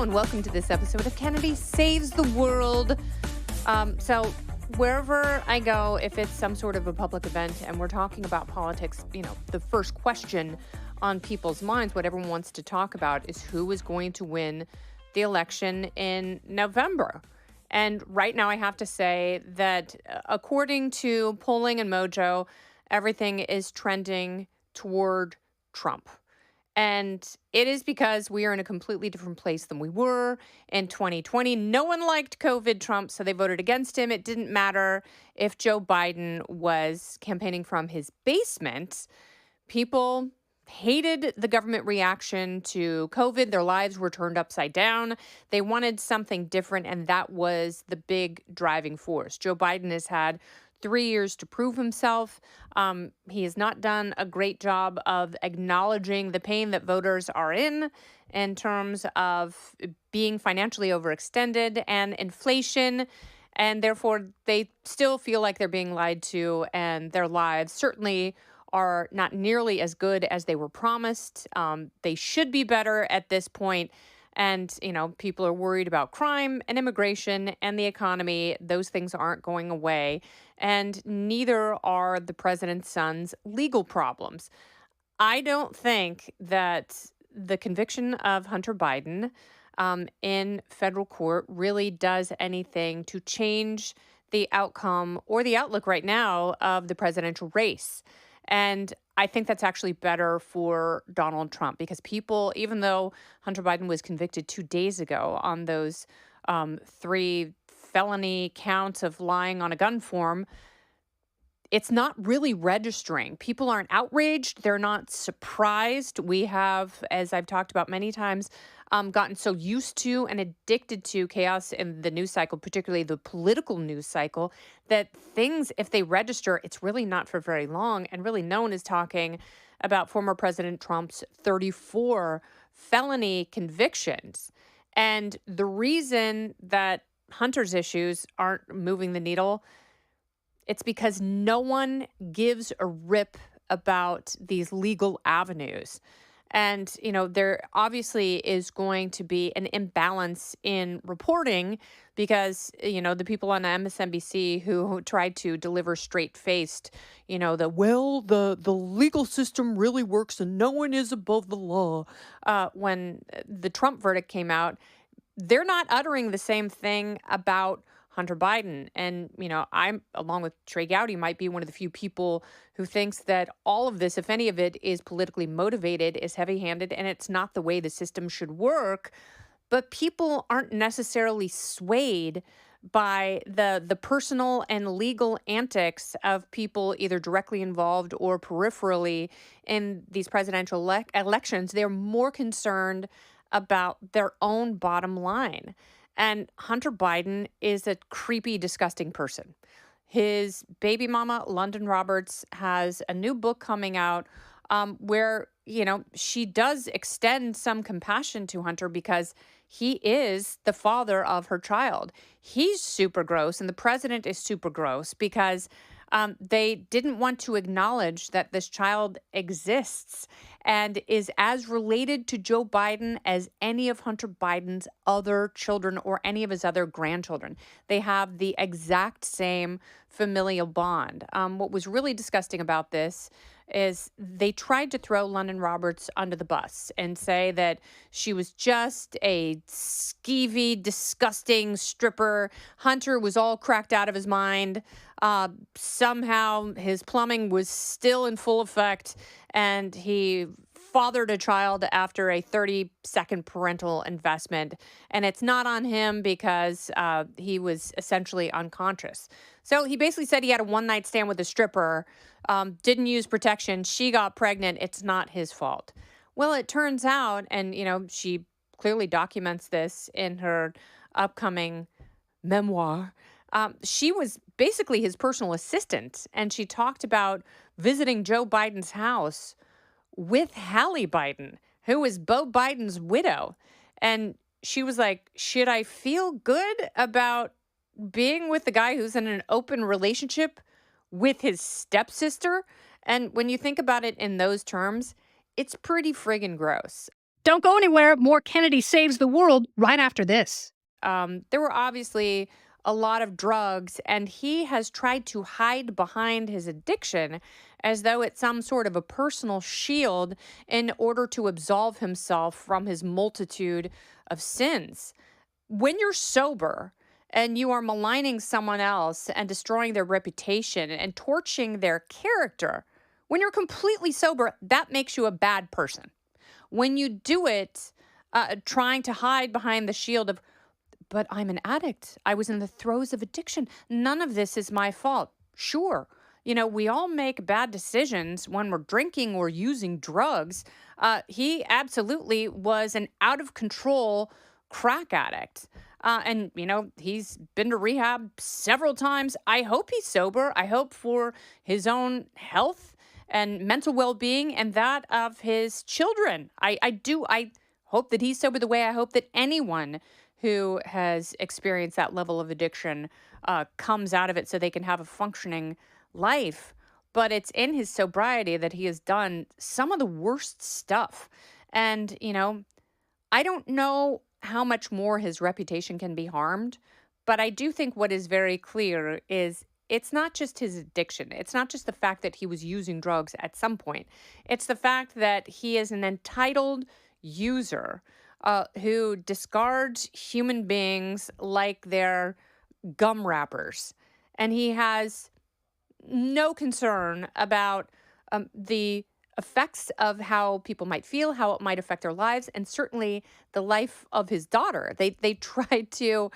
Hello and welcome to this episode of Kennedy Saves the World. So wherever I go, if it's some sort of a public event and we're talking about politics, the first question on people's minds, what everyone wants to talk about is who is going to win the election in November. And right now I have to say that according to polling and Mojo, everything is trending toward Trump. And it is because we are in a completely different place than we were in 2020. No one liked COVID Trump, so they voted against him. It didn't matter if Joe Biden was campaigning from his basement. People hated the government reaction to COVID. Their lives were turned upside down. They wanted something different, and that was the big driving force. Joe Biden has had 3 years to prove himself. He has not done a great job of acknowledging the pain that voters are in terms of being financially overextended and inflation. And therefore, they still feel like they're being lied to, and their lives certainly are not nearly as good as they were promised. They should be better at this point. And, people are worried about crime and immigration and the economy. Those things aren't going away. And neither are the president's son's legal problems. I don't think that the conviction of Hunter Biden in federal court really does anything to change the outcome or the outlook right now of the presidential race. And I think that's actually better for Donald Trump because people, even though Hunter Biden was convicted 2 days ago on those 3 felony counts of lying on a gun form, it's not really registering. People aren't outraged. They're not surprised. We have, as I've talked about many times, gotten so used to and addicted to chaos in the news cycle, particularly the political news cycle, that things, if they register, it's really not for very long. And really no one is talking about former President Trump's 34 felony convictions. And the reason that Hunter's issues aren't moving the needle, it's because no one gives a rip about these legal avenues. And, there obviously is going to be an imbalance in reporting because, the people on MSNBC who tried to deliver straight-faced, the legal system really works and no one is above the law. When the Trump verdict came out, they're not uttering the same thing about Hunter Biden. And, I'm, along with Trey Gowdy, might be one of the few people who thinks that all of this, if any of it is politically motivated, is heavy-handed, and it's not the way the system should work. But people aren't necessarily swayed by the personal and legal antics of people either directly involved or peripherally in these presidential elections. They're more concerned about their own bottom line. And Hunter Biden is a creepy, disgusting person. His baby mama, London Roberts, has a new book coming out where, she does extend some compassion to Hunter because he is the father of her child. He's super gross, and the president is super gross because they didn't want to acknowledge that this child exists and is as related to Joe Biden as any of Hunter Biden's other children or any of his other grandchildren. They have the exact same familial bond. What was really disgusting about this is they tried to throw London Roberts under the bus and say that she was just a skeevy, disgusting stripper. Hunter was all cracked out of his mind. Somehow his plumbing was still in full effect, and he fathered a child after a 30-second parental investment. And it's not on him because he was essentially unconscious. So he basically said he had a one-night stand with a stripper, didn't use protection. She got pregnant. It's not his fault. Well, it turns out, and, she clearly documents this in her upcoming memoir, she was basically his personal assistant, and she talked about visiting Joe Biden's house with Hallie Biden, who is Beau Biden's widow. And she was like, should I feel good about being with the guy who's in an open relationship with his stepsister? And when you think about it in those terms, it's pretty friggin' gross. Don't go anywhere. More Kennedy Saves the World right after this. There were obviously a lot of drugs, and he has tried to hide behind his addiction as though it's some sort of a personal shield in order to absolve himself from his multitude of sins. When you're sober and you are maligning someone else and destroying their reputation and torching their character, when you're completely sober, that makes you a bad person. When you do it, trying to hide behind the shield of, but I'm an addict. I was in the throes of addiction. None of this is my fault. Sure. We all make bad decisions when we're drinking or using drugs. He absolutely was an out of control crack addict. And he's been to rehab several times. I hope he's sober. I hope for his own health and mental well being and that of his children. I do. I hope that he's sober the way I hope that anyone who has experienced that level of addiction comes out of it so they can have a functioning life. But it's in his sobriety that he has done some of the worst stuff. And I don't know how much more his reputation can be harmed, but I do think what is very clear is it's not just his addiction. It's not just the fact that he was using drugs at some point. It's the fact that he is an entitled user who discards human beings like they're gum wrappers. And he has no concern about the effects of how people might feel, how it might affect their lives, and certainly the life of his daughter. They tried to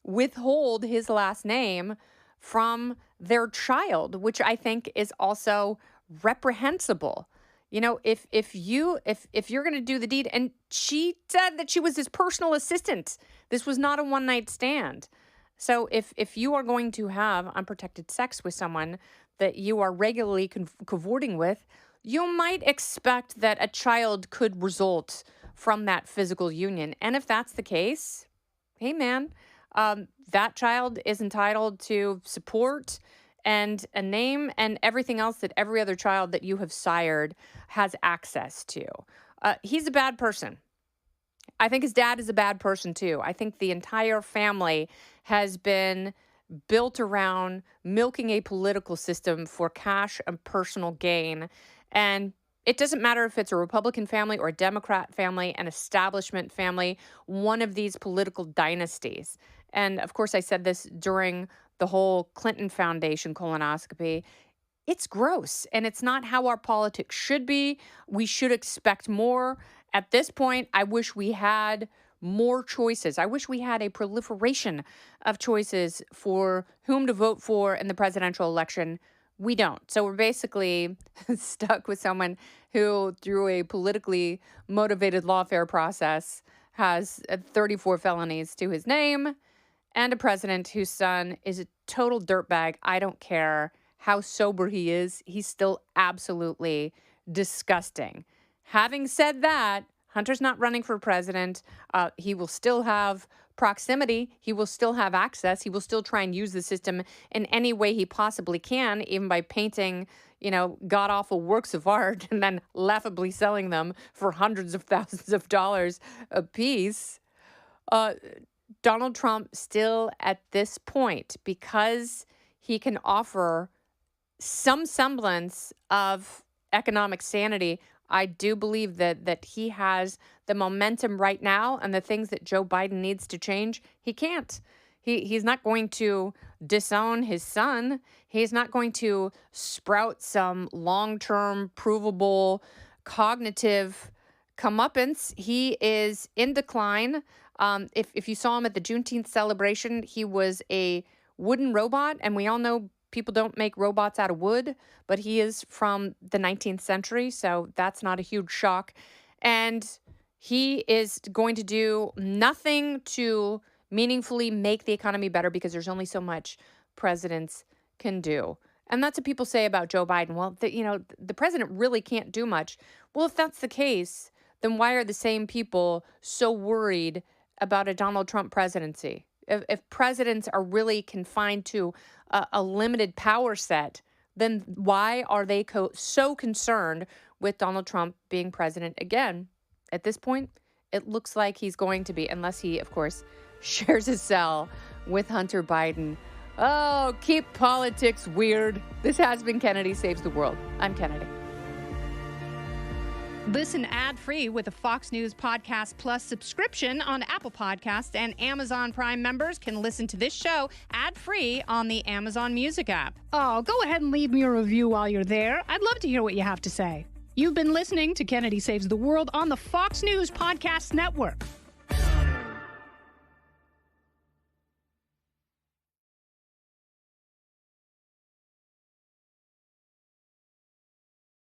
withhold his last name from their child, which I think is also reprehensible. If you're going to do the deed, and she said that she was his personal assistant. This was not a one night stand. So if you are going to have unprotected sex with someone that you are regularly cavorting with, you might expect that a child could result from that physical union. And if that's the case, hey man, that child is entitled to support and a name and everything else that every other child that you have sired has access to. He's a bad person. I think his dad is a bad person too. I think the entire family has been built around milking a political system for cash and personal gain. And it doesn't matter if it's a Republican family or a Democrat family, an establishment family, one of these political dynasties. And of course, I said this during the whole Clinton Foundation colonoscopy. It's gross, and it's not how our politics should be. We should expect more. At this point, I wish we had more choices. I wish we had a proliferation of choices for whom to vote for in the presidential election. We don't. So we're basically stuck with someone who, through a politically motivated lawfare process, has 34 felonies to his name, and a president whose son is a total dirtbag. I don't care how sober he is. He's still absolutely disgusting. Having said that, Hunter's not running for president. He will still have proximity. He will still have access. He will still try and use the system in any way he possibly can, even by painting, god awful works of art and then laughably selling them for hundreds of thousands of dollars a piece. Donald Trump still at this point, because he can offer some semblance of economic sanity, I do believe that he has the momentum right now, and the things that Joe Biden needs to change, he can't. He's not going to disown his son. He's not going to sprout some long-term, provable, cognitive comeuppance. He is in decline. If you saw him at the Juneteenth celebration, he was a wooden robot, and we all know people don't make robots out of wood, but he is from the 19th century, so that's not a huge shock. And he is going to do nothing to meaningfully make the economy better, because there's only so much presidents can do. And that's what people say about Joe Biden. Well, the president really can't do much. Well, if that's the case, then why are the same people so worried about a Donald Trump presidency? If presidents are really confined to a limited power set, then why are they so concerned with Donald Trump being president again? At this point, it looks like he's going to be, unless he, of course, shares his cell with Hunter Biden. Oh, keep politics weird. This has been Kennedy Saves the World. I'm Kennedy. Listen ad-free with a Fox News Podcast Plus subscription on Apple Podcasts, and Amazon Prime members can listen to this show ad-free on the Amazon Music app. Oh, go ahead and leave me a review while you're there. I'd love to hear what you have to say. You've been listening to Kennedy Saves the World on the Fox News Podcast Network.